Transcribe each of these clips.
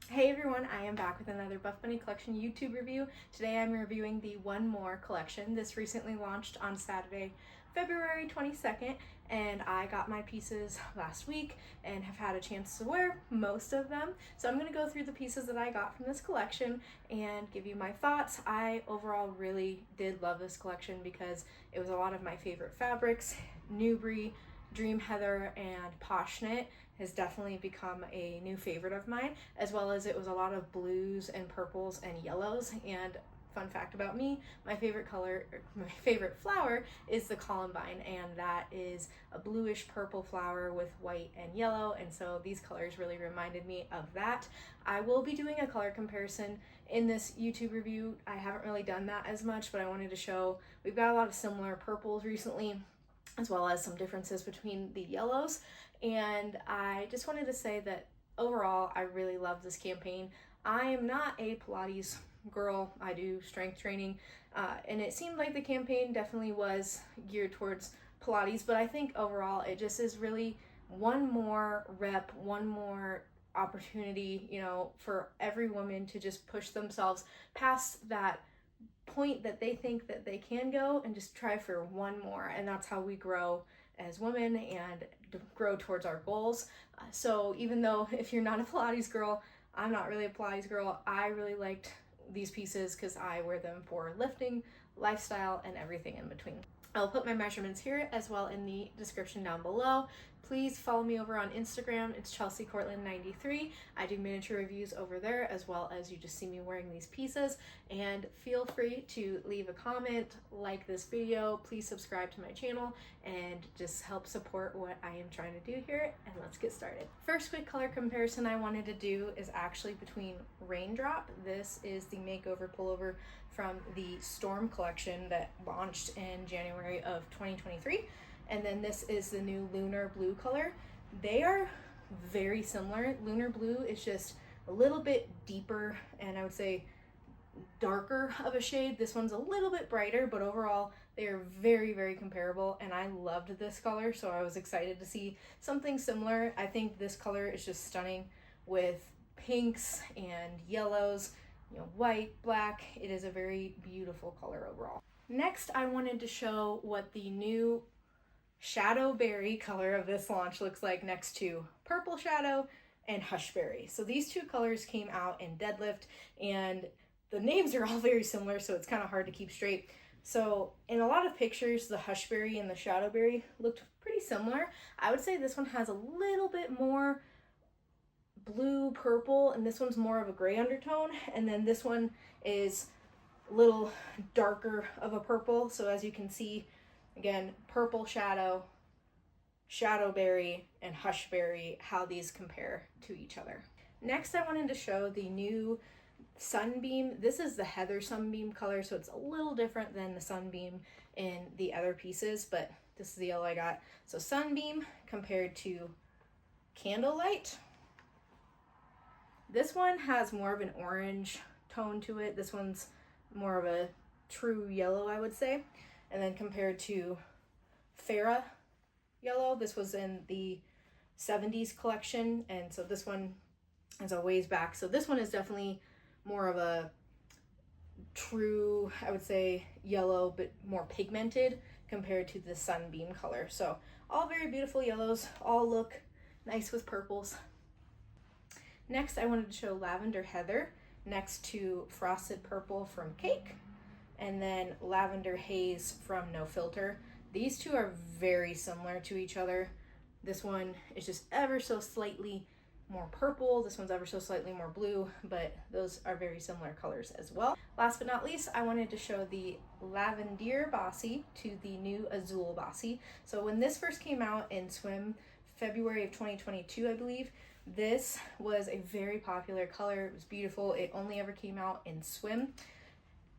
Hey everyone, I am back with another Buffbunny collection YouTube review. Today I'm reviewing the One More collection. This recently launched on Saturday, February 22nd, and I got my pieces last week and have had a chance to wear most of them. So I'm going to go through the pieces that I got from this collection and give you my thoughts. I overall really did love this collection because it was a lot of my favorite fabrics. Nubre, Dream Heather, and Poshknit has definitely become a new favorite of mine, as well as it was a lot of blues and purples and yellows. And fun fact about me, my favorite flower is the columbine, and that is a bluish purple flower with white and yellow, and so these colors really reminded me of that. I will be doing a color comparison in this YouTube review. I haven't really done that as much, but I wanted to show we've got a lot of similar purples recently, as well as some differences between the yellows. And I just wanted to say that overall, I really love this campaign. I am not a Pilates girl. I do strength training, and it seemed like the campaign definitely was geared towards Pilates, but I think overall it just is really one more rep, one more opportunity, for every woman to just push themselves past that point that they think that they can go and just try for one more. And that's how we grow as women and grow towards our goals. So even though if you're not a Pilates girl, I'm not really a Pilates girl, I really liked these pieces because I wear them for lifting, lifestyle, and everything in between. I'll put my measurements here as well in the description down below. Please follow me over on Instagram. It's ChelseaCourtland93. I do miniature reviews over there, as well as you just see me wearing these pieces. And feel free to leave a comment, like this video, please subscribe to my channel, and just help support what I am trying to do here. And let's get started. First quick color comparison I wanted to do is actually between Raindrop. This is the makeover pullover from the Storm collection that launched in January of 2023. And then this is the new Lunar blue color. They are very similar. Lunar blue is just a little bit deeper and I would say darker of a shade. This one's a little bit brighter, but overall they are very, very comparable, and I loved this color, so I was excited to see something similar. I think this color is just stunning with pinks and yellows, white, black. It is a very beautiful color overall. Next, I wanted to show what the new Shadow Berry color of this launch looks like next to Purple Shadow and Hushberry. So these two colors came out in Deadlift, and the names are all very similar, so it's kind of hard to keep straight. So in a lot of pictures, the Hushberry and the Shadow Berry looked pretty similar. I would say this one has a little bit more blue purple, and this one's more of a gray undertone, and then this one is a little darker of a purple. So as you can see, again, Purple Shadow, Shadow Berry, and Hushberry, how these compare to each other. Next, I wanted to show the new Sunbeam. This is the Heather Sunbeam color, so it's a little different than the Sunbeam in the other pieces, but this is the yellow I got. So Sunbeam compared to Candlelight. This one has more of an orange tone to it. This one's more of a true yellow, I would say. And then compared to Farah Yellow, this was in the 70s collection, and so this one is a ways back. So this one is definitely more of a true, I would say, yellow, but more pigmented compared to the Sunbeam color. So all very beautiful yellows, all look nice with purples. Next, I wanted to show Lavender Heather next to Frosted Purple from Cake, and then Lavender Haze from No Filter. These two are very similar to each other. This one is just ever so slightly more purple. This one's ever so slightly more blue, but those are very similar colors as well. Last but not least, I wanted to show the Lavender Bossy to the new Azul Bossy. So when this first came out in swim, February of 2022, I believe, this was a very popular color. It was beautiful. It only ever came out in swim.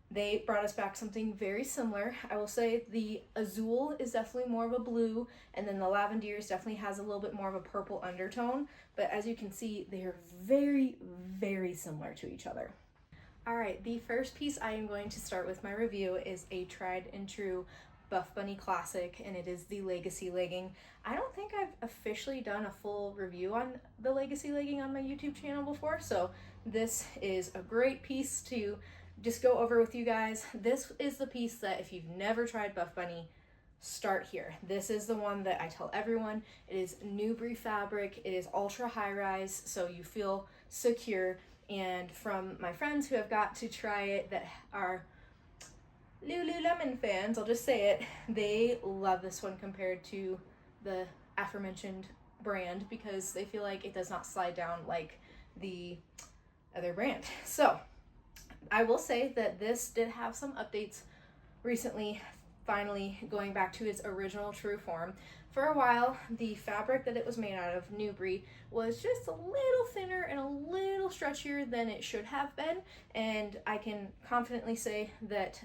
They brought us back something very similar. I will say the Azul is definitely more of a blue, and then the Lavender definitely has a little bit more of a purple undertone. But as you can see, they are very, very similar to each other. All right, the first piece I am going to start with my review is a tried and true Buffbunny classic, and it is the Legacy legging. I don't think I've officially done a full review on the Legacy legging on my YouTube channel before, so this is a great piece to just go over with you guys. This is the piece that if you've never tried Buffbunny, start here. This is the one that I tell everyone. It is Nubre fabric. It is ultra high rise, so you feel secure. And from my friends who have got to try it that are Lululemon fans, I'll just say it, they love this one compared to the aforementioned brand because they feel like it does not slide down like the other brand. So I will say that this did have some updates recently, finally going back to its original true form. For a while, the fabric that it was made out of, Nubre, was just a little thinner and a little stretchier than it should have been, and I can confidently say that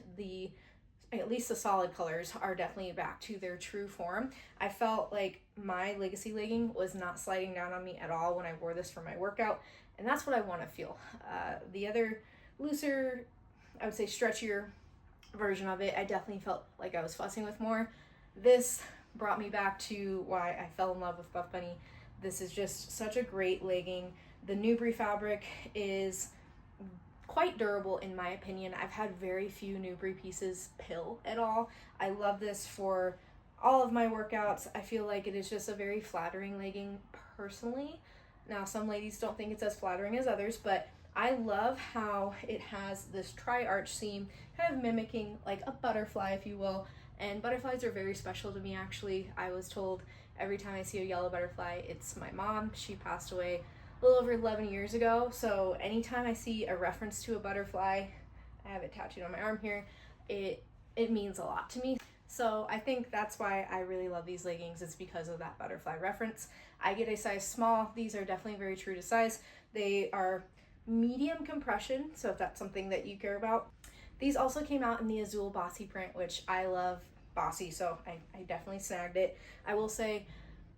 at least the solid colors are definitely back to their true form. I felt like my Legacy legging was not sliding down on me at all when I wore this for my workout, and that's what I want to feel. The other looser, I would say stretchier version of it, I definitely felt like I was fussing with more. This brought me back to why I fell in love with Buffbunny. This is just such a great legging. The Nubre fabric is quite durable in my opinion. I've had very few Nubre pieces pill at all. I love this for all of my workouts. I feel like it is just a very flattering legging personally. Now some ladies don't think it's as flattering as others, but I love how it has this tri-arch seam, kind of mimicking like a butterfly, if you will. And butterflies are very special to me, actually. I was told every time I see a yellow butterfly, it's my mom. She passed away a little over 11 years ago. So anytime I see a reference to a butterfly, I have it tattooed on my arm here, it means a lot to me. So I think that's why I really love these leggings. It's because of that butterfly reference. I get a size small. These are definitely very true to size. They are medium compression, so if that's something that you care about. These also came out in the Azul Bossy print, which I love Bossy, so I definitely snagged it. I will say,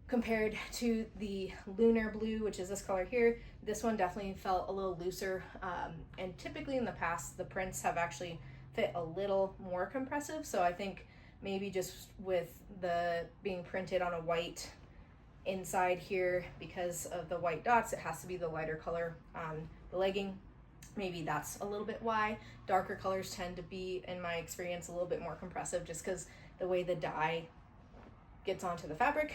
compared to the Lunar blue, which is this color here, this one definitely felt a little looser, and typically in the past the prints have actually fit a little more compressive, so I think maybe just with the being printed on a white inside here, because of the white dots, it has to be the lighter color on the legging. Maybe that's a little bit why. Darker colors tend to be, in my experience, a little bit more compressive just because the way the dye gets onto the fabric.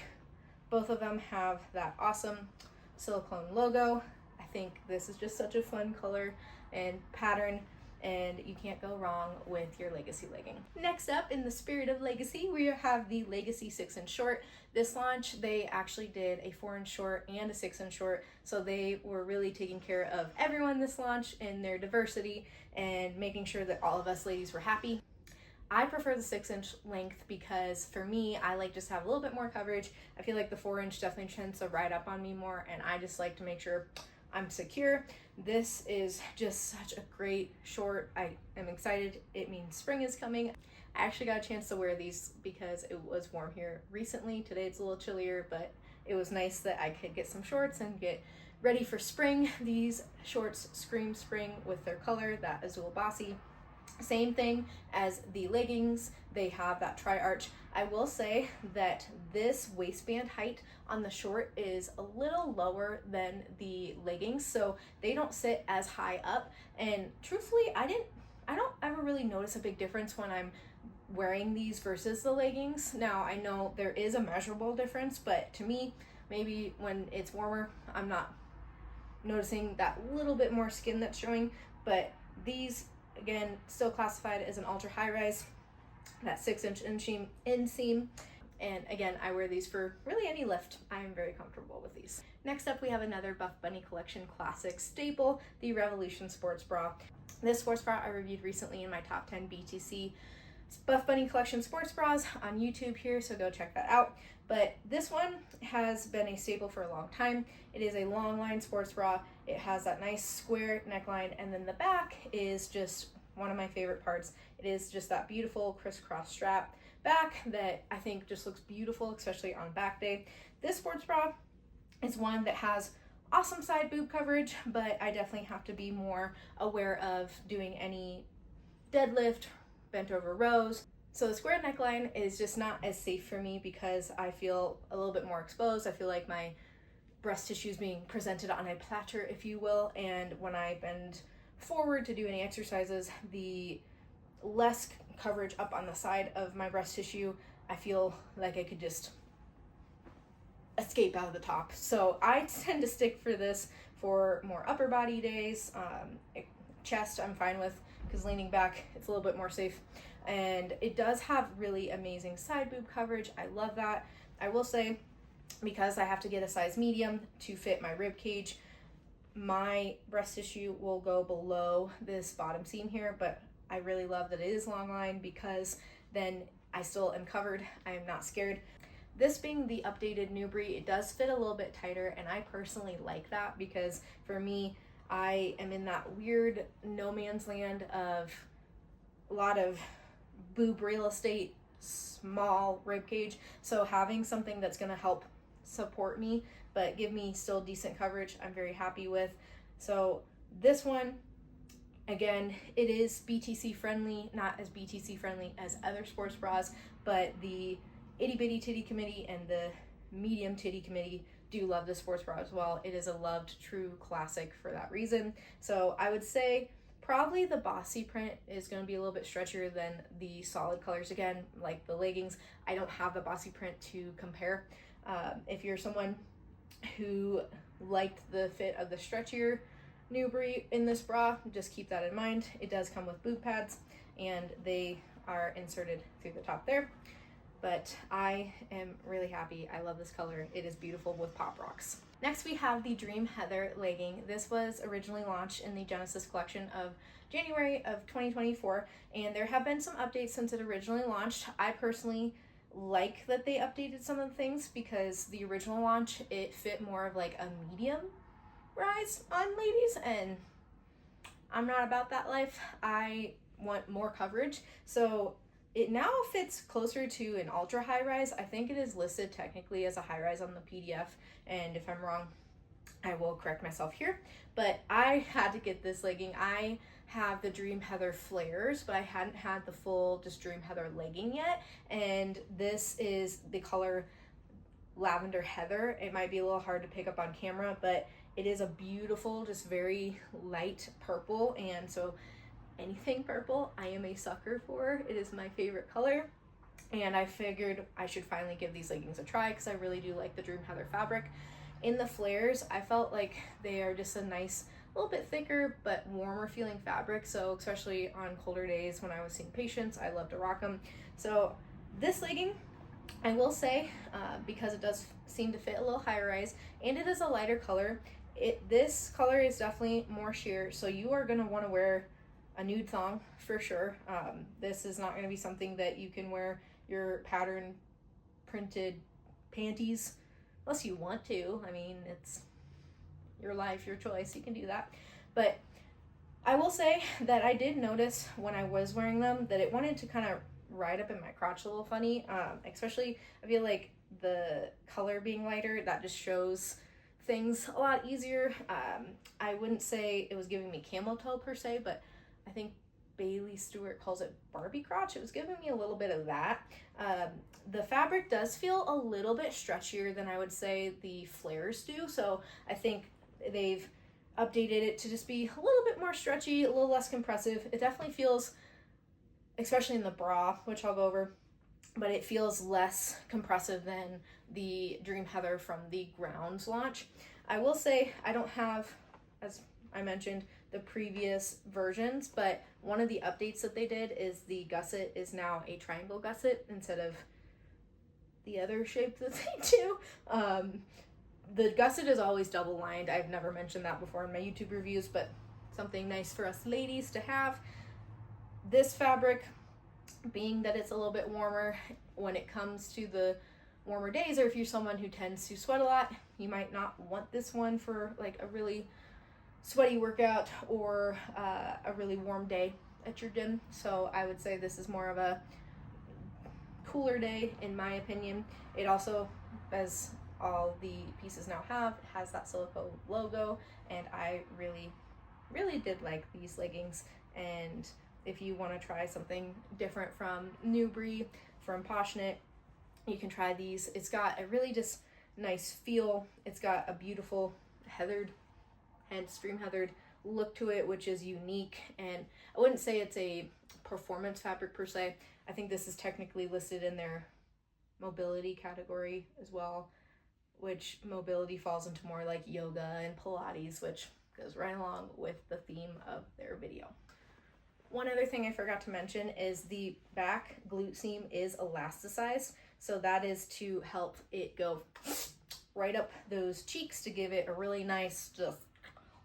Both of them have that awesome silicone logo. I think this is just such a fun color and pattern, and you can't go wrong with your Legacy legging. Next up, in the spirit of Legacy, we have the Legacy 6-inch short. This launch, they actually did a 4-inch short and a 6-inch short, so they were really taking care of everyone this launch in their diversity and making sure that all of us ladies were happy. I prefer the 6-inch length because for me, I like just have a little bit more coverage. I feel like the 4-inch definitely tends to ride up on me more, and I just like to make sure I'm secure. This is just such a great short. I am excited. It means spring is coming. I actually got a chance to wear these because it was warm here recently. Today it's a little chillier, but it was nice that I could get some shorts and get ready for spring. These shorts scream spring with their color, that Azul Bossy. Same thing as the leggings, they have that tri-arch. I will say that this waistband height on the short is a little lower than the leggings, so they don't sit as high up, and truthfully I don't ever really notice a big difference when I'm wearing these versus the leggings. Now I know there is a measurable difference, but to me, maybe when it's warmer, I'm not noticing that little bit more skin that's showing. But these, again, still classified as an ultra high rise, that 6-inch inseam. And again, I wear these for really any lift. I am very comfortable with these. Next up, we have another Buffbunny collection classic staple, the Revolution sports bra. This sports bra I reviewed recently in my top 10 BTC Buffbunny collection sports bras on YouTube here, so go check that out. But this one has been a staple for a long time. It is a long line sports bra. It has that nice square neckline, and then the back is just one of my favorite parts. It is just that beautiful crisscross strap back that I think just looks beautiful, especially on back day. This sports bra is one that has awesome side boob coverage, but I definitely have to be more aware of doing any deadlift, bent over rows. So the square neckline is just not as safe for me because I feel a little bit more exposed. I feel like my breast tissue is being presented on a platter, if you will, and when I bend forward to do any exercises, the less coverage up on the side of my breast tissue, I feel like I could just escape out of the top. So I tend to stick for this for more upper body days. Chest I'm fine with, because leaning back, it's a little bit more safe. And it does have really amazing side boob coverage. I love that. I will say, because I have to get a size medium to fit my rib cage, my breast tissue will go below this bottom seam here, but I really love that it is long line, because then I still am covered. I am not scared. This being the updated Nubre, it does fit a little bit tighter, and I personally like that, because for me, I am in that weird no man's land of a lot of boob real estate, small rib cage. So having something that's going to help support me but give me still decent coverage, I'm very happy with. So this one, again, it is BTC friendly, not as BTC friendly as other sports bras, but the itty bitty titty committee and the medium titty committee do love the sports bra as well. It is a loved true classic for that reason. So I would say probably the Bossy print is going to be a little bit stretchier than the solid colors. Again, like the leggings, I don't have the Bossy print to compare. If you're someone who liked the fit of the stretchier Nubre in this bra, just keep that in mind. It does come with boob pads, and they are inserted through the top there. But I am really happy. I love this color. It is beautiful with pop rocks. Next we have the Dream Heather legging. This was originally launched in the Genesis collection of January of 2024, and there have been some updates since it originally launched. I personally like that they updated some of the things, because the original launch, it fit more of like a medium rise on ladies, and I'm not about that life. I want more coverage. So it now fits closer to an ultra high rise. I think it is listed technically as a high rise on the PDF, and if I'm wrong, I will correct myself here. But I had to get this legging. I have the Dream Heather flares, but I hadn't had the full just Dream Heather legging yet, and this is the color Lavender Heather. It might be a little hard to pick up on camera, but it is a beautiful, just very light purple, and so anything purple I am a sucker for. It is my favorite color, and I figured I should finally give these leggings a try, because I really do like the Dream Heather fabric. In the flares, I felt like they are just a nice, a little bit thicker but warmer feeling fabric, so especially on colder days when I was seeing patients, I love to rock them. So this legging, I will say, because it does seem to fit a little higher rise, and it is a lighter color, this color is definitely more sheer, so you are going to want to wear a nude thong for sure. This is not going to be something that you can wear your pattern printed panties unless you want to. I mean, it's your life, your choice, you can do that. But I will say that I did notice when I was wearing them that it wanted to kind of ride up in my crotch a little funny, especially I feel like the color being lighter, that just shows things a lot easier. I wouldn't say it was giving me camel toe per se, but I think Bailey Stewart calls it Barbie crotch. It was giving me a little bit of that. The fabric does feel a little bit stretchier than I would say the flares do, so I think they've updated it to just be a little bit more stretchy, a little less compressive. It definitely feels, especially in the bra, which I'll go over, but it feels less compressive than the Dream Heather from the Grounds launch. I will say I don't have, as I mentioned, the previous versions, but one of the updates that they did is the gusset is now a triangle gusset instead of the other shape that they do. The gusset is always double lined. I've never mentioned that before in my YouTube reviews, but something nice for us ladies to have. This fabric, being that it's a little bit warmer when it comes to the warmer days, or if you're someone who tends to sweat a lot, you might not want this one for like a really sweaty workout or a really warm day at your gym. So I would say this is more of a cooler day in my opinion. It also, as all the pieces now have, has that silicone logo, and I really did like these leggings. And if you want to try something different from Nubre, from Poshknit, you can try these. It's got a really just nice feel. It's got a beautiful heathered, hence stream heathered look to it, which is unique. And I wouldn't say it's a performance fabric per se. I think this is technically listed in their mobility category as well, which mobility falls into more like yoga and Pilates, which goes right along with the theme of their video. One other thing I forgot to mention is the back glute seam is elasticized. So that is to help it go right up those cheeks to give it a really nice just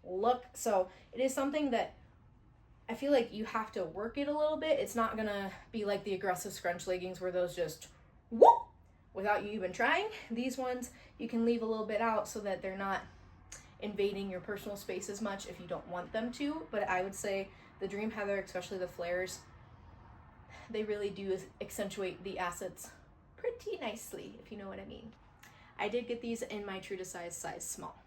look. So it is something that I feel like you have to work it a little bit. It's not gonna be like the aggressive scrunch leggings where those just whoop without you even trying. These ones you can leave a little bit out so that they're not invading your personal space as much if you don't want them to. But I would say the Dream Heather, especially the flares, they really do accentuate the assets pretty nicely, if you know what I mean. I did get these in my true to size small.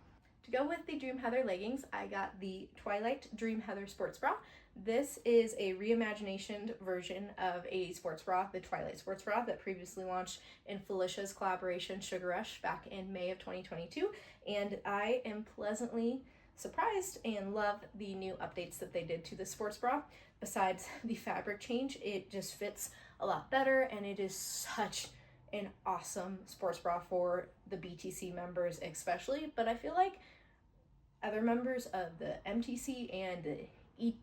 To go with the Dream Heather leggings, I got the Twilight Dream Heather sports bra. This is a reimagination version of a sports bra, the Twilight sports bra that previously launched in Felicia's collaboration Sugar Rush back in May of 2022. And I am pleasantly surprised and love the new updates that they did to the sports bra. Besides the fabric change, it just fits a lot better, and it is such an awesome sports bra for the BTC members especially, but I feel like other members of the MTC and the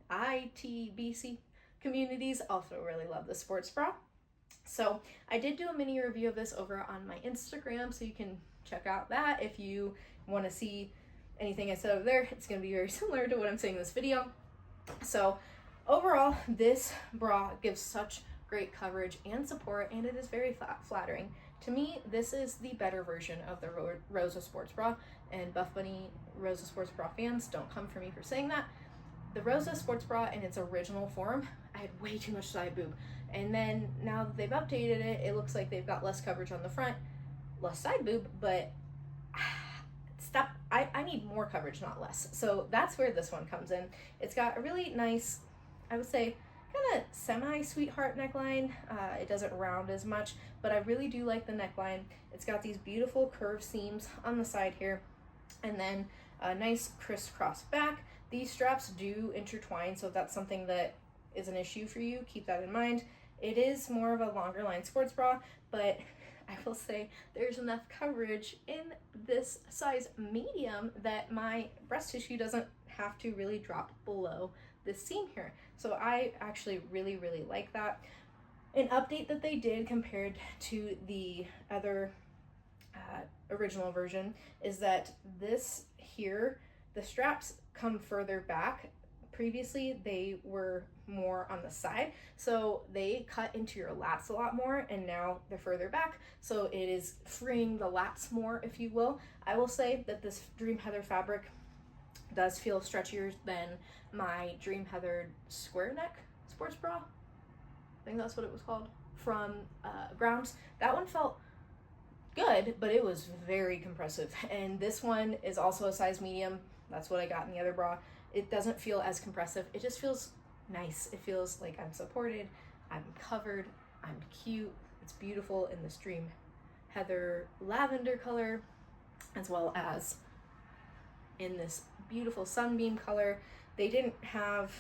ITBC communities also really love the sports bra. So I did do a mini review of this over on my Instagram, so you can check out that if you want to see anything I said over there. It's going to be very similar to what I'm saying in this video. So overall, this bra gives such great coverage and support, and it is very flattering. To me, this is the better version of the Rosa sports bra, and Buffbunny Rosa sports bra fans, don't come for me for saying that. The Rosa sports bra in its original form, I had way too much side boob, and then now that they've updated it, it looks like they've got less coverage on the front, less side boob, but stop, I need more coverage, not less. So that's where this one comes in. It's got a really nice, I would say, kind of semi-sweetheart neckline. It doesn't round as much, but I really do like the neckline. It's got these beautiful curved seams on the side here, and then a nice crisscross back. These straps do intertwine, so if that's something that is an issue for you, keep that in mind. It is more of a longer line sports bra, but I will say there's enough coverage in this size medium that my breast tissue doesn't have to really drop below this seam here. So I actually really, really like that. An update that they did compared to the other original version is that this here, the straps come further back. Previously, they were more on the side, so they cut into your lats a lot more, and now they're further back, so it is freeing the lats more, if you will. I will say that this Dream Heather fabric does feel stretchier than my Dream Heather square neck sports bra. I think that's what it was called, from Grounds. That one felt good, but it was very compressive, and this one is also a size medium. That's what I got in the other bra. It doesn't feel as compressive. It just feels nice. It feels like I'm supported, I'm covered, I'm cute. It's beautiful in this Dream Heather lavender color, as well as in this beautiful Sunbeam color. They didn't have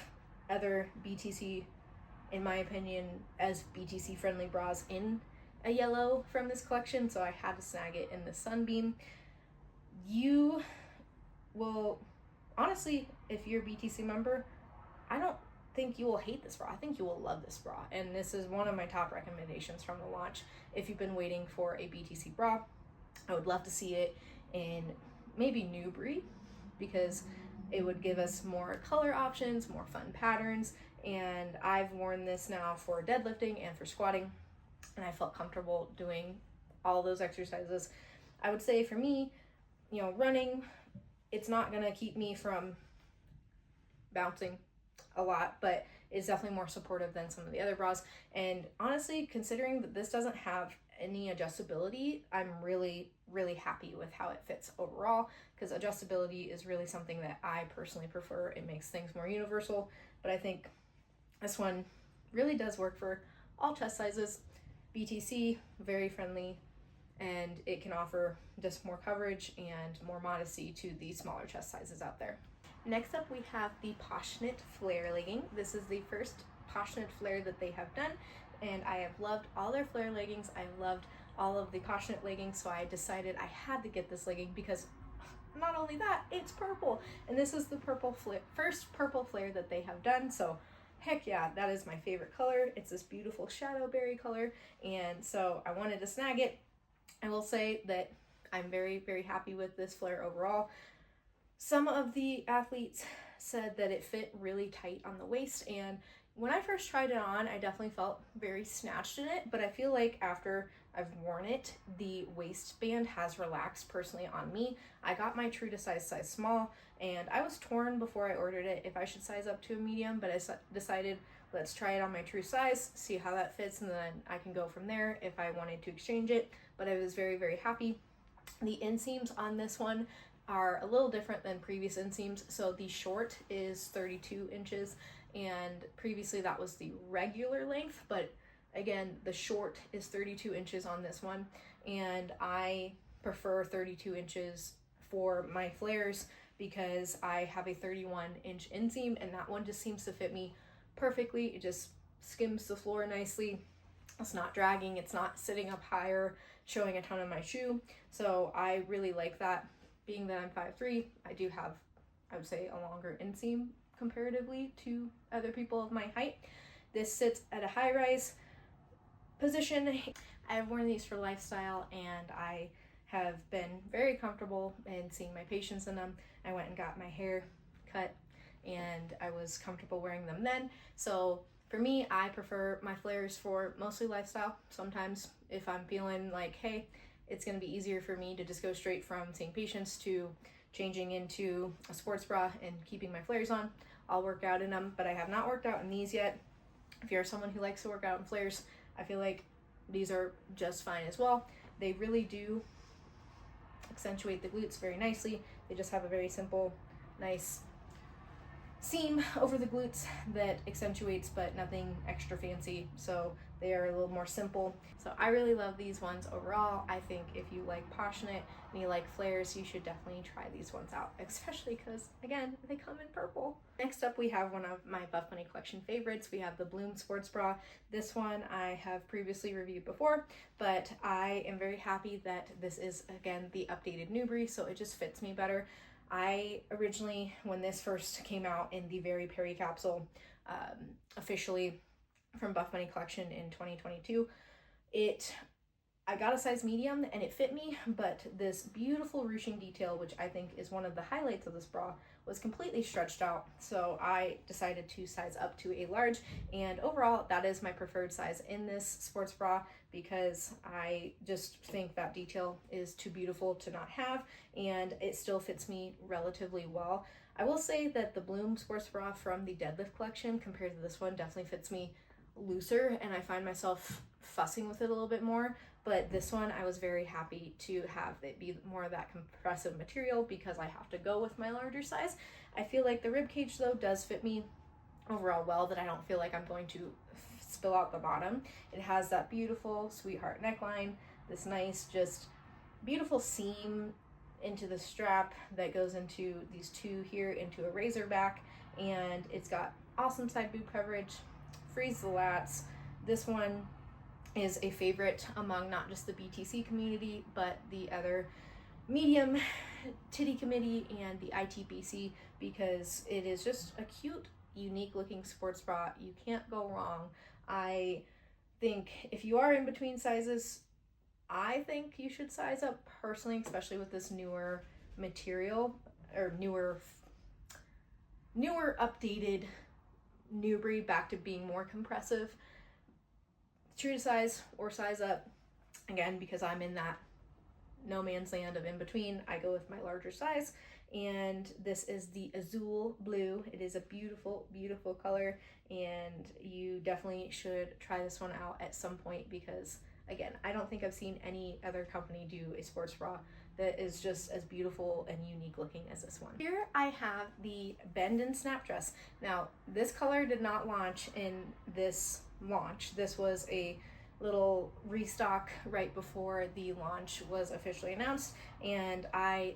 other BTC, in my opinion, as BTC friendly bras in a yellow from this collection, so I had to snag it in the Sunbeam. You will, honestly, if you're a BTC member, I don't think you will hate this bra. I think you will love this bra, and this is one of my top recommendations from the launch. If you've been waiting for a BTC bra, I would love to see it in maybe Nubre, because it would give us more color options, more fun patterns, and I've worn this now for deadlifting and for squatting, and I felt comfortable doing all those exercises. I would say for me, you know, running, it's not gonna keep me from bouncing a lot, but it's definitely more supportive than some of the other bras. And honestly, considering that this doesn't have any adjustability, I'm really, really happy with how it fits overall, because adjustability is really something that I personally prefer. It makes things more universal, but I think this one really does work for all chest sizes. BTC, very friendly, and it can offer just more coverage and more modesty to the smaller chest sizes out there. Next up, we have the Poshknit Flare legging. This is the first Poshknit Flare that they have done, and I have loved all their flare leggings. I've loved all of the Poshknit leggings, so I decided I had to get this legging because not only that, it's purple, and this is the first purple flare that they have done, so heck yeah, that is my favorite color. It's this beautiful shadow berry color, and so I wanted to snag it. I will say that I'm very, very happy with this flare overall. Some of the athletes said that it fit really tight on the waist, and when I first tried it on, I definitely felt very snatched in it, but I feel like after I've worn it, the waistband has relaxed personally on me. I got my true to size small, and I was torn before I ordered it if I should size up to a medium, but I decided let's try it on my true size, see how that fits, and then I can go from there if I wanted to exchange it. But I was very, very happy. The inseams on this one are a little different than previous inseams. So the short is 32 inches, and previously that was the regular length, but again, the short is 32 inches on this one, and I prefer 32 inches for my flares because I have a 31-inch inseam, and that one just seems to fit me perfectly. It just skims the floor nicely. It's not dragging, it's not sitting up higher, showing a ton of my shoe. So I really like that. Being that I'm 5'3", I do have, I would say, a longer inseam comparatively to other people of my height. This sits at a high rise position. I've worn these for lifestyle, and I have been very comfortable in seeing my patients in them. I went and got my hair cut, and I was comfortable wearing them then. So for me, I prefer my flares for mostly lifestyle. Sometimes if I'm feeling like, hey, it's going to be easier for me to just go straight from seeing patients to changing into a sports bra and keeping my flares on, I'll work out in them, but I have not worked out in these yet. If you're someone who likes to work out in flares, I feel like these are just fine as well. They really do accentuate the glutes very nicely. They just have a very simple, nice seam over the glutes that accentuates, but nothing extra fancy. So they are a little more simple. So I really love these ones overall. I think if you like Poshknit and you like flares, you should definitely try these ones out, especially because, again, they come in purple. Next up, we have one of my Buffbunny collection favorites. We have the Bloom Sports Bra. This one I have previously reviewed before, but I am very happy that this is, again, the updated Nubre, so it just fits me better. I originally, when this first came out in the very peri capsule, officially from Buffbunny collection in 2022, I got a size medium and it fit me, but this beautiful ruching detail, which I think is one of the highlights of this bra, was completely stretched out. So I decided to size up to a large, and overall that is my preferred size in this sports bra because I just think that detail is too beautiful to not have, and it still fits me relatively well. I will say that the Bloom sports bra from the deadlift collection compared to this one definitely fits me looser, and I find myself fussing with it a little bit more. But this one, I was very happy to have it be more of that compressive material because I have to go with my larger size. I feel like the rib cage though does fit me overall well, that I don't feel like I'm going to spill out the bottom. It has that beautiful sweetheart neckline, this nice just beautiful seam into the strap that goes into these two here into a razor back, and it's got awesome side boob coverage, frees the lats. This one is a favorite among not just the BTC community, but the other medium titty committee and the ITBC, because it is just a cute, unique looking sports bra. You can't go wrong. I think if you are in between sizes, I think you should size up personally, especially with this newer material, or newer updated Nubre back to being more compressive. True to size or size up. Again, because I'm in that no man's land of in between, I go with my larger size, and this is the Azul blue. It is a beautiful, beautiful color, and you definitely should try this one out at some point because, again, I don't think I've seen any other company do a sports bra that is just as beautiful and unique looking as this one. Here I have the Bend and Snap dress. Now, this color did not launch in this launch. This was a little restock right before the launch was officially announced, and I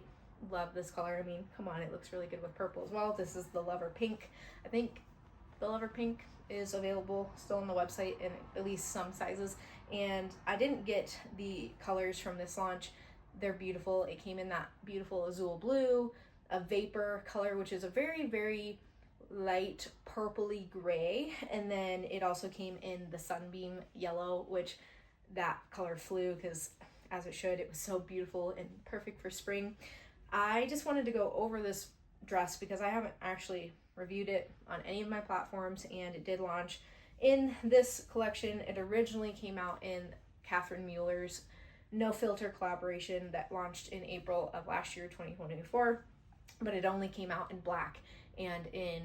love this color. I mean, come on, it looks really good with purple as well. This is the Lover Pink. I think the Lover Pink is available still on the website in at least some sizes, and I didn't get the colors from this launch. They're beautiful. It came in that beautiful Azul blue, a vapor color, which is a very, very light purpley gray, and then it also came in the Sunbeam yellow, which that color flew because, as it should, it was so beautiful and perfect for spring. I just wanted to go over this dress because I haven't actually reviewed it on any of my platforms, and it did launch in this collection. It originally came out in Catherine Mueller's No Filter collaboration that launched in April of last year, 2024, but it only came out in black and in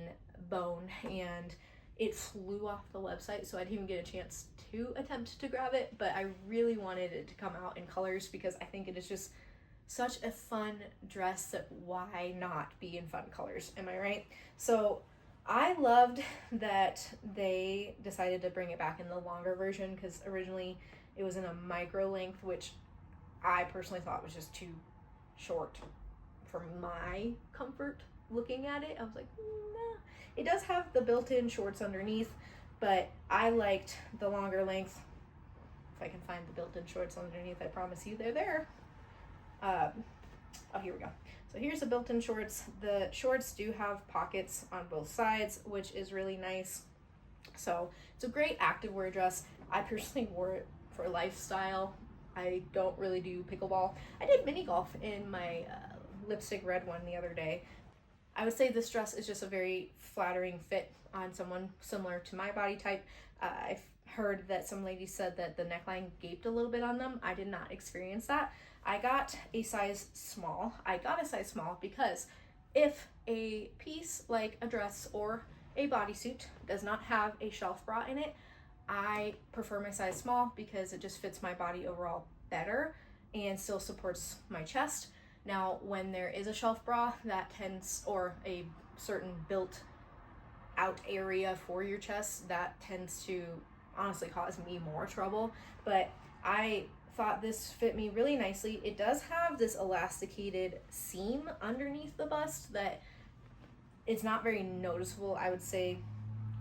bone, and it flew off the website, so I didn't even get a chance to attempt to grab it. But I really wanted it to come out in colors because I think it is just such a fun dress that why not be in fun colors, am I right? So I loved that they decided to bring it back in the longer version, because originally it was in a micro length, which I personally thought was just too short for my comfort looking at it. I was like, nah. It does have the built-in shorts underneath, but I liked the longer length. If I can find the built-in shorts underneath, I promise you they're there. Oh, here we go. So here's the built-in shorts. The shorts do have pockets on both sides, which is really nice. So it's a great activewear dress. I personally wore it for lifestyle. I don't really do pickleball. I did mini golf in my lipstick red one the other day. I would say this dress is just a very flattering fit on someone similar to my body type. I've heard that some ladies said that the neckline gaped a little bit on them. I did not experience that. I got a size small. Because if a piece like a dress or a bodysuit does not have a shelf bra in it, I prefer my size small because it just fits my body overall better and still supports my chest. Now, when there is a shelf bra that tends, or a certain built out area for your chest, that tends to honestly cause me more trouble. But I thought this fit me really nicely. It does have this elasticated seam underneath the bust that it's not very noticeable, I would say,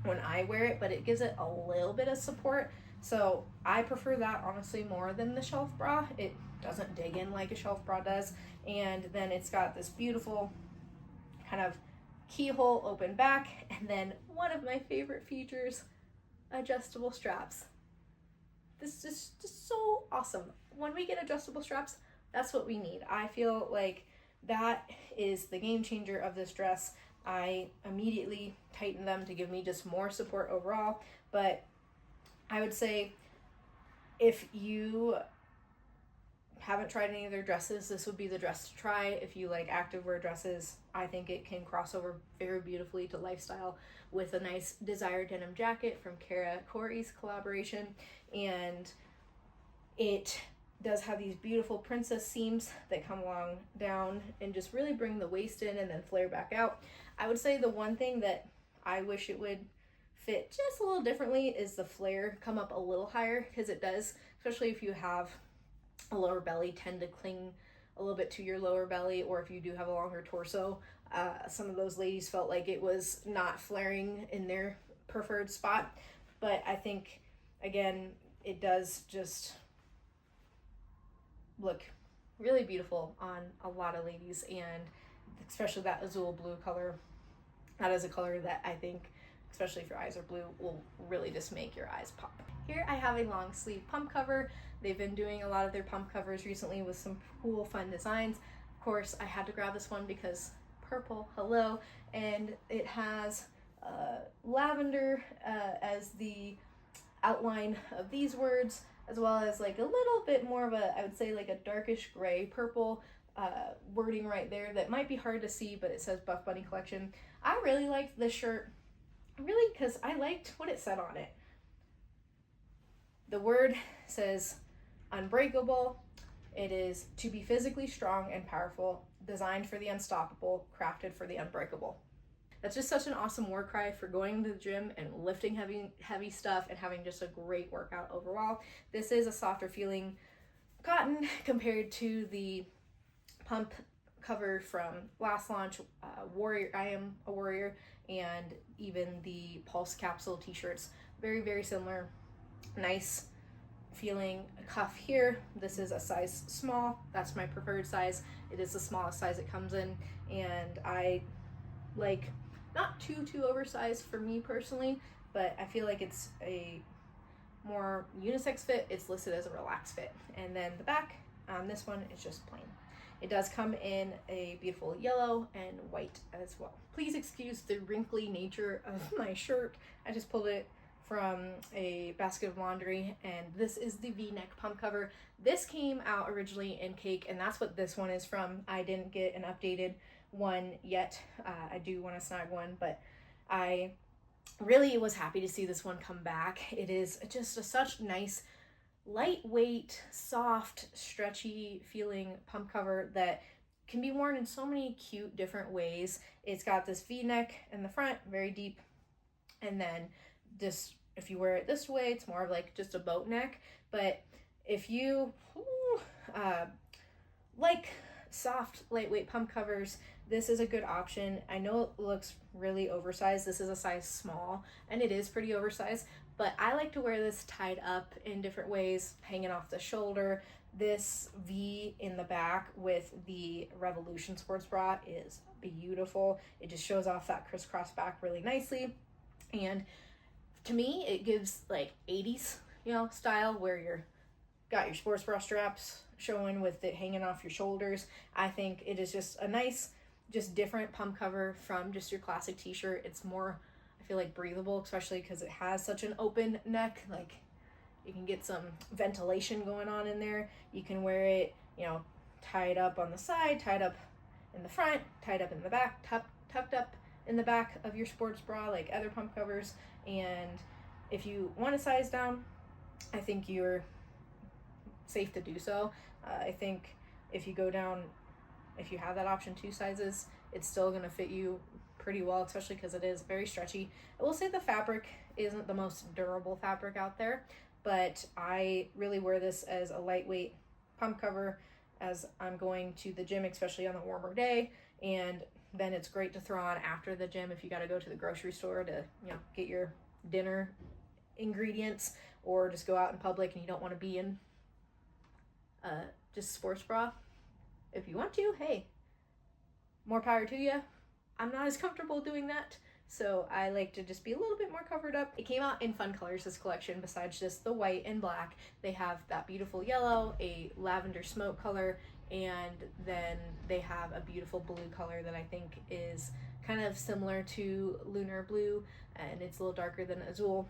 when I wear it, but it gives it a little bit of support. So I prefer that honestly more than the shelf bra. It doesn't dig in like a shelf bra does. And then it's got this beautiful kind of keyhole open back, and then one of my favorite features, adjustable straps. This is just so awesome. When we get adjustable straps, that's what we need. I feel like that is the game changer of this dress. I immediately tightened them to give me just more support overall. But I would say if you haven't tried any of their dresses, this would be the dress to try. If you like activewear dresses, I think it can cross over very beautifully to lifestyle with a nice Desire denim jacket from Kara Corey's collaboration. And it does have these beautiful princess seams that come along down and just really bring the waist in and then flare back out. I would say the one thing that I wish it would fit just a little differently is the flare come up a little higher, because it does, especially if you have a lower belly, tend to cling a little bit to your lower belly, or if you do have a longer torso. Some of those ladies felt like it was not flaring in their preferred spot, but I think, again, it does just look really beautiful on a lot of ladies, and especially that Azul blue color. That is a color that I think, especially if your eyes are blue, will really just make your eyes pop. Here I have a long sleeve pump cover. They've been doing a lot of their pump covers recently with some cool, fun designs. Of course, I had to grab this one because purple, hello, and it has lavender as the outline of these words, as well as like a little bit more of a, I would say like a darkish gray purple wording right there that might be hard to see, but it says Buffbunny collection. I really liked this shirt, really, because I liked what it said on it. The word says unbreakable. It is to be physically strong and powerful, designed for the unstoppable, crafted for the unbreakable. That's just such an awesome war cry for going to the gym and lifting heavy stuff and having just a great workout overall. This is a softer feeling cotton compared to the pump cover from last launch, Warrior, I Am a Warrior, and even the Pulse capsule t-shirts. Very, very similar. Nice feeling cuff here. This is a size small. That's my preferred size. It is the smallest size it comes in, and I like not too oversized for me personally, but I feel like it's a more unisex fit. It's listed as a relaxed fit. And then the back on this one is just plain. It does come in a beautiful yellow and white as well. Please excuse the wrinkly nature of my shirt. I just pulled it from a basket of laundry, and this is the V-neck pump cover. This came out originally in cake, and that's what this one is from. I didn't get an updated one yet. I do want to snag one, but I really was happy to see this one come back. It is just such nice, lightweight, soft, stretchy feeling pump cover that can be worn in so many cute different ways. It's got this V-neck in the front, very deep, and then this, if you wear it this way, it's more of like just a boat neck. But if you like soft, lightweight pump covers, this is a good option. I know it looks really oversized. This is a size small, and it is pretty oversized, but I like to wear this tied up in different ways, hanging off the shoulder. This V in the back with the Revolution sports bra is beautiful. It just shows off that crisscross back really nicely. And to me, it gives like 80s, style, where you're got your sports bra straps showing with it hanging off your shoulders. I think it is just a nice, just different pump cover from just your classic t-shirt. It's more, I feel like, breathable, especially because it has such an open neck. Like, you can get some ventilation going on in there. You can wear it, tied up on the side, tied up in the front, tied up in the back, tucked up in the back of your sports bra like other pump covers. And if you want to size down, I think you're safe to do so. I think if you go down, if you have that option 2 sizes, it's still going to fit you pretty well, especially because it is very stretchy. I will say the fabric isn't the most durable fabric out there, but I really wear this as a lightweight pump cover as I'm going to the gym, especially on a warmer day. And then it's great to throw on after the gym if you got to go to the grocery store to, get your dinner ingredients, or just go out in public and you don't want to be in just sports bra. If you want to, hey, more power to you. I'm not as comfortable doing that, so I like to just be a little bit more covered up. It came out in fun colors, this collection. Besides just the white and black, they have that beautiful yellow, a lavender smoke color, and then they have a beautiful blue color that I think is kind of similar to Lunar blue, and it's a little darker than Azul.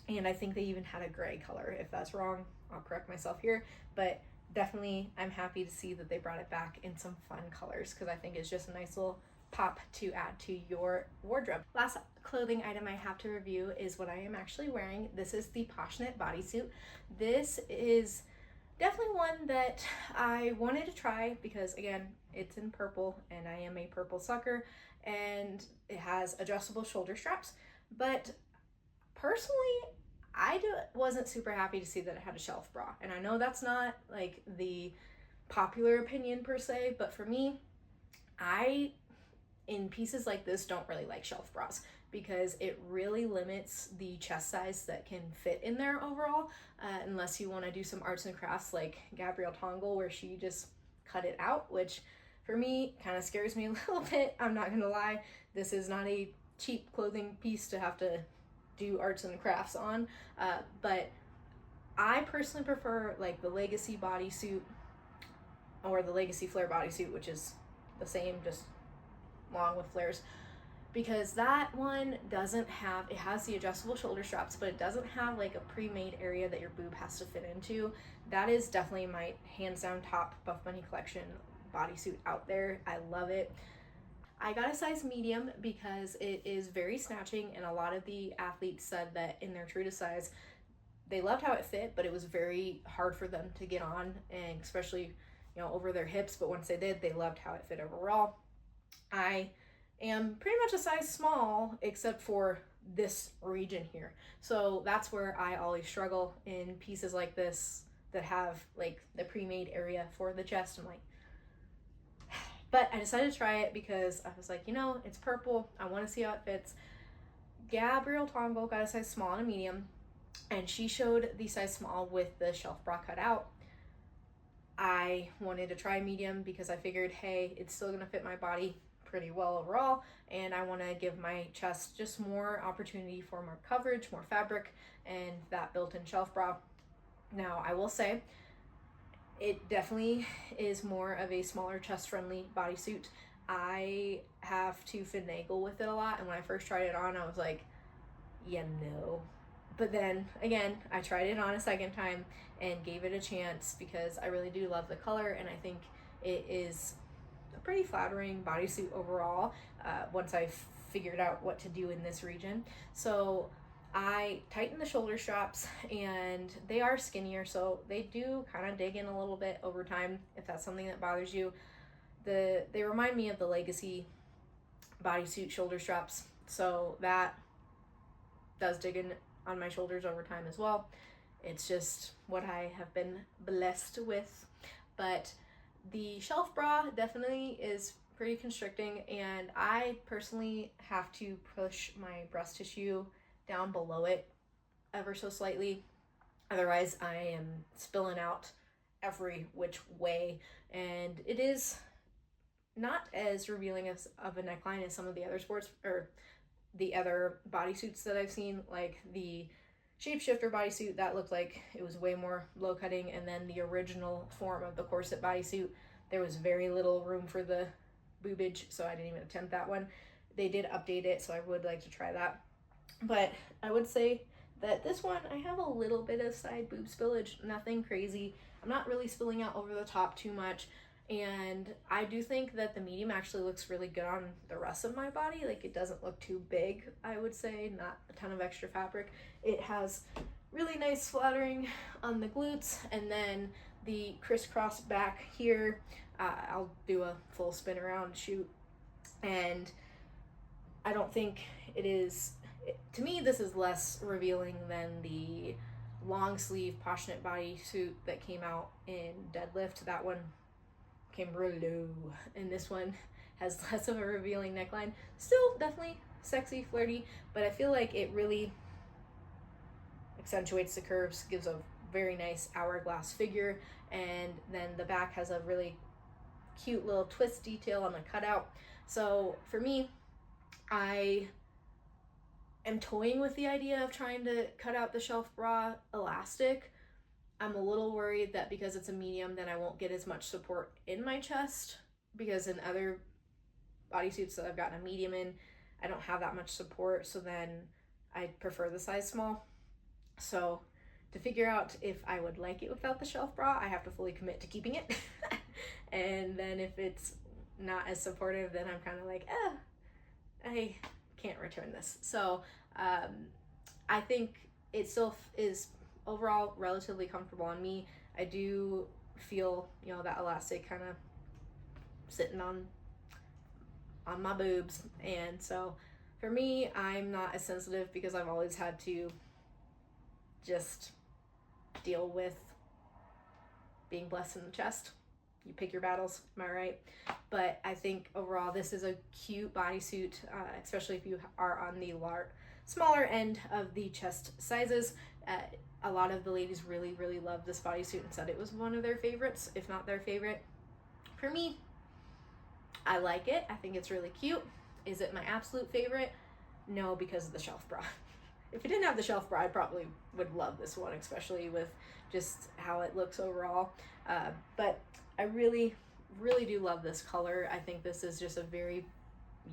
And I think they even had a gray color. If that's wrong, I'll correct myself here, but definitely I'm happy to see that they brought it back in some fun colors, because I think it's just a nice little pop to add to your wardrobe. Last clothing item I have to review is what I am actually wearing. This is the Poshknit Bodysuit. This is definitely one that I wanted to try because, again, it's in purple and I am a purple sucker, and it has adjustable shoulder straps. But personally, I wasn't super happy to see that it had a shelf bra. And I know that's not like the popular opinion per se, but for me, in pieces like this, don't really like shelf bras because it really limits the chest size that can fit in there overall, unless you want to do some arts and crafts like Gabrielle Tongle, where she just cut it out, which for me kind of scares me a little bit. I'm not gonna lie, this is not a cheap clothing piece to have to do arts and crafts on, but I personally prefer like the Legacy bodysuit or the Legacy Flare bodysuit, which is the same, just long with flares, because that one doesn't have, it has the adjustable shoulder straps, but it doesn't have like a pre-made area that your boob has to fit into. That is definitely my hands down top Buffbunny collection bodysuit out there. I love it. I got a size medium because it is very snatching, and a lot of the athletes said that in their true to size, they loved how it fit, but it was very hard for them to get on, and especially, over their hips. But once they did, they loved how it fit overall. I am pretty much a size small except for this region here. So that's where I always struggle in pieces like this that have like the pre-made area for the chest. I'm like, but I decided to try it because I was like, you know, it's purple. I want to see how it fits. Gabrielle Tombo got a size small and a medium, and she showed the size small with the shelf bra cut out. I wanted to try medium because I figured, hey, it's still gonna fit my body pretty well overall, and I want to give my chest just more opportunity for more coverage, more fabric, and that built-in shelf bra. Now, I will say, it definitely is more of a smaller chest-friendly bodysuit. I have to finagle with it a lot, and when I first tried it on, I was like, yeah, no. But then, again, I tried it on a second time and gave it a chance because I really do love the color, and I think it is a pretty flattering bodysuit overall once I figured out what to do in this region. So I tightened the shoulder straps, and they are skinnier, so they do kind of dig in a little bit over time if that's something that bothers you. They remind me of the Legacy bodysuit shoulder straps, so that does dig in on my shoulders over time as well. It's just what I have been blessed with. But the shelf bra definitely is pretty constricting, and I personally have to push my breast tissue down below it ever so slightly. Otherwise, I am spilling out every which way, and it is not as revealing of a neckline as some of the other sports or the other bodysuits that I've seen, like the Shapeshifter bodysuit. That looked like it was way more low cutting, and then the original form of the corset bodysuit, there was very little room for the boobage, so I didn't even attempt that one. They did update it, so I would like to try that. But I would say that this one, I have a little bit of side boob spillage, nothing crazy. I'm not really spilling out over the top too much, and I do think that the medium actually looks really good on the rest of my body. Like, it doesn't look too big, I would say, not a ton of extra fabric. It has really nice flattering on the glutes, and then the crisscross back here. I'll do a full spin around shoot, and I don't think it is, to me, this is less revealing than the long sleeve Poshknit bodysuit that came out in Deadlift. That one came real low, and this one has less of a revealing neckline. Still definitely sexy, flirty, but I feel like it really accentuates the curves, gives a very nice hourglass figure, and then the back has a really cute little twist detail on the cutout. So for me, I am toying with the idea of trying to cut out the shelf bra elastic. I'm a little worried that because it's a medium, then I won't get as much support in my chest, because in other bodysuits that I've gotten a medium in, I don't have that much support, so then I prefer the size small. So to figure out if I would like it without the shelf bra, I have to fully commit to keeping it. And then if it's not as supportive, then I'm kind of like, I can't return this. So I think it still is overall relatively comfortable on me. I do feel, you know, that elastic kind of sitting on my boobs, and so for me, I'm not as sensitive because I've always had to just deal with being blessed in the chest. You pick your battles, am I right? But I think overall this is a cute bodysuit, especially if you are on the smaller end of the chest sizes. A lot of the ladies really, really loved this bodysuit and said it was one of their favorites, if not their favorite. For me, I like it. I think it's really cute. Is it my absolute favorite? No, because of the shelf bra. If it didn't have the shelf bra, I probably would love this one, especially with just how it looks overall. But I really, really do love this color. I think this is just a very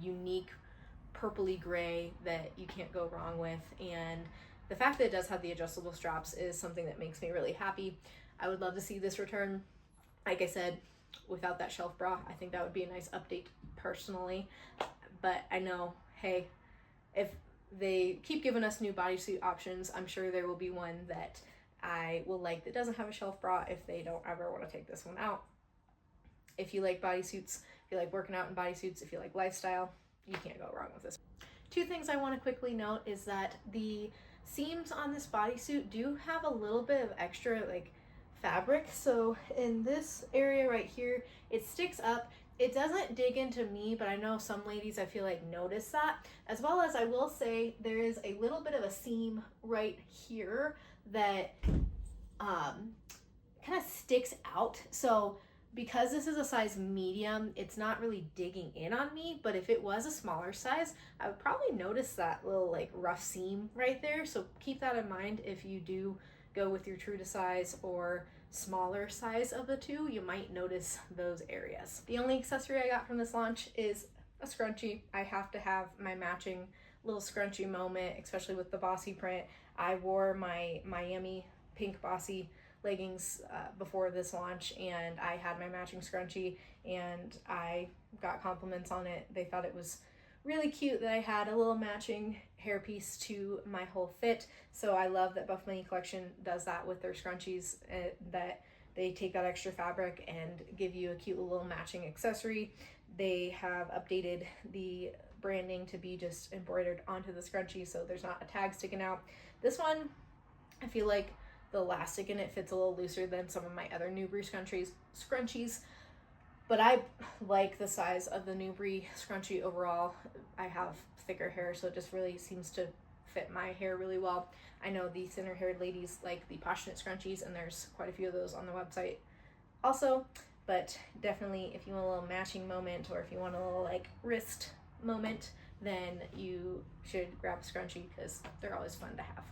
unique purpley gray that you can't go wrong with, and the fact that it does have the adjustable straps is something that makes me really happy. I would love to see this return, like I said, without that shelf bra. I think that would be a nice update personally, but I know, hey, if they keep giving us new bodysuit options, I'm sure there will be one that I will like that doesn't have a shelf bra if they don't ever want to take this one out. If you like bodysuits, if you like working out in bodysuits, if you like lifestyle, you can't go wrong with this. Two things I want to quickly note is that the seams on this bodysuit do have a little bit of extra like fabric. So in this area right here, it sticks up. It doesn't dig into me, but I know some ladies, I feel like, notice that. As well as, I will say, there is a little bit of a seam right here that kind of sticks out. So because this is a size medium, it's not really digging in on me, but if it was a smaller size, I would probably notice that little like rough seam right there. So keep that in mind if you do go with your true to size or smaller size of the two. You might notice those areas. The only accessory I got from this launch is a scrunchie. I have to have my matching little scrunchie moment, especially with the Bossy print. I wore my Miami pink Bossy leggings before this launch, and I had my matching scrunchie, and I got compliments on it. They thought it was really cute that I had a little matching hairpiece to my whole fit. So I love that Buffbunny collection does that with their scrunchies, that they take that extra fabric and give you a cute little matching accessory. They have updated the branding to be just embroidered onto the scrunchie, so there's not a tag sticking out. This one, I feel like the elastic in it fits a little looser than some of my other Nubre scrunchies, but I like the size of the Nubre scrunchie overall. I have thicker hair, so it just really seems to fit my hair really well. I know the thinner haired ladies like the Poshknit scrunchies, and there's quite a few of those on the website also, but definitely if you want a little matching moment, or if you want a little like wrist moment, then you should grab a scrunchie because they're always fun to have.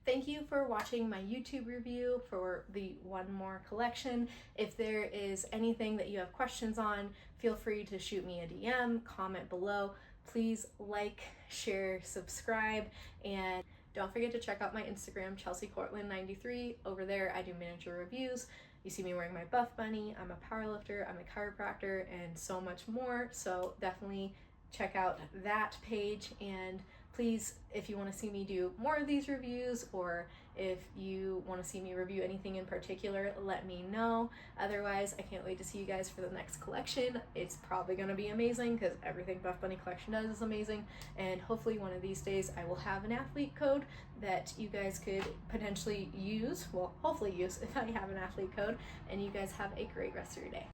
Thank you for watching my YouTube review for the One More collection. If there is anything that you have questions on, feel free to shoot me a DM, comment below. Please like, share, subscribe, and don't forget to check out my Instagram, ChelseaCourtland93. Over there, I do miniature reviews. You see me wearing my Buffbunny. I'm a powerlifter, I'm a chiropractor, and so much more. So definitely check out that page, and please, if you want to see me do more of these reviews, or if you want to see me review anything in particular, let me know. Otherwise, I can't wait to see you guys for the next collection. It's probably going to be amazing because everything Buffbunny collection does is amazing, and hopefully one of these days I will have an athlete code that you guys could potentially use, well, hopefully use if I have an athlete code, and you guys have a great rest of your day.